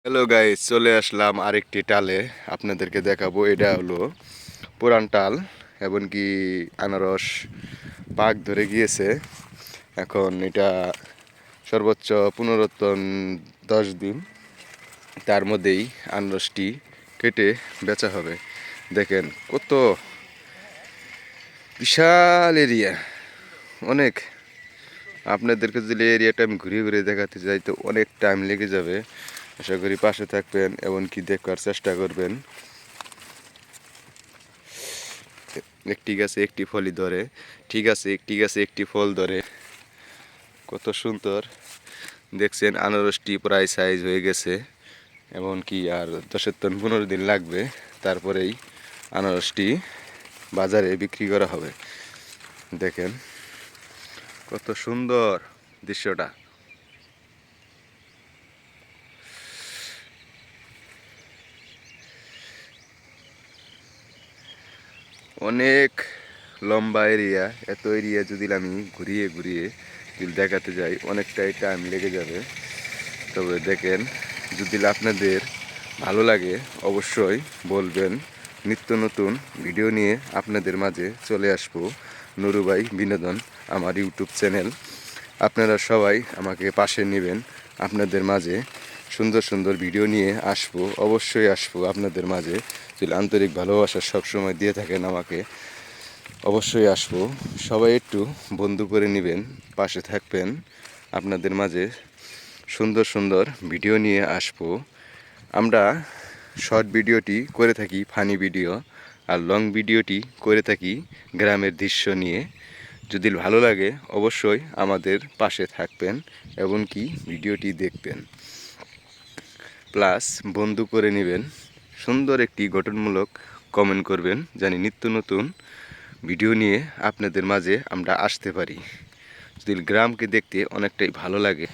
Hello guys, চলে আসলাম আরেকটি টালে। আপনাদেরকে দেখাবো। এটা হলো পুরান টাল, এমনকি আনারস পাক ধরে গিয়েছে। এখন এটা সর্বোচ্চ পুনরুত্তন 10 দিন, তার মধ্যেই আনারসটি কেটে বেচা হবে। দেখেন কত বিশাল এরিয়া, অনেক। আপনাদেরকে যদি এরিয়াটা আমি ঘুরিয়ে ঘুরিয়ে দেখাতে চাই তো অনেক টাইম লেগে যাবে। আশা করি পাশে থাকবেন, এমনকি দেখার চেষ্টা করবেন। একটি গাছে একটি ফলই ধরে, ঠিক আছে, একটি গাছে একটি ফল ধরে। কত সুন্দর দেখছেন, আনারসটি প্রায় সাইজ হয়ে গেছে। এমনকি আর 10-15 দিন লাগবে, তারপরেই আনারসটি বাজারে বিক্রি করা হবে। দেখেন কত সুন্দর দৃশ্যটা। অনেক লম্বা এরিয়া। এত এরিয়া যদি আমি ঘুরিয়ে ঘুরিয়ে যদি দেখাতে যাই অনেকটাই টাইম লেগে যাবে। তবে দেখেন, যদি আপনাদের ভালো লাগে অবশ্যই বলবেন। নিত্য নতুন ভিডিও নিয়ে আপনাদের মাঝে চলে আসবো। নুরু ভাই বিনোদন আমার ইউটিউব চ্যানেল। আপনারা সবাই আমাকে পাশে নেবেন। আপনাদের মাঝে সুন্দর সুন্দর ভিডিও নিয়ে আসবো, অবশ্যই আসবো আপনাদের মাঝে। যদি আন্তরিক ভালোবাসা সবসময় দিয়ে থাকেন আমাকে, অবশ্যই আসবো। সবাই একটু বন্ধু করে নেবেন, পাশে থাকবেন। আপনাদের মাঝে সুন্দর সুন্দর ভিডিও নিয়ে আসবো। আমরা শর্ট ভিডিওটি করে থাকি ফানি ভিডিও, আর লং ভিডিওটি করে থাকি গ্রামের দৃশ্য নিয়ে। যদি ভালো লাগে অবশ্যই আমাদের পাশে থাকবেন, এমনকি ভিডিওটি দেখবেন, প্লাস বন্ধু করে নেবেন। সুন্দর একটি গঠনমূলক কমেন্ট করবেন, জানি নিত্য নতুন ভিডিও নিয়ে আপনাদের মাঝে আমরা আসতে পারি। যদি গ্রামকে দেখতে অনেকটাই ভালো লাগে।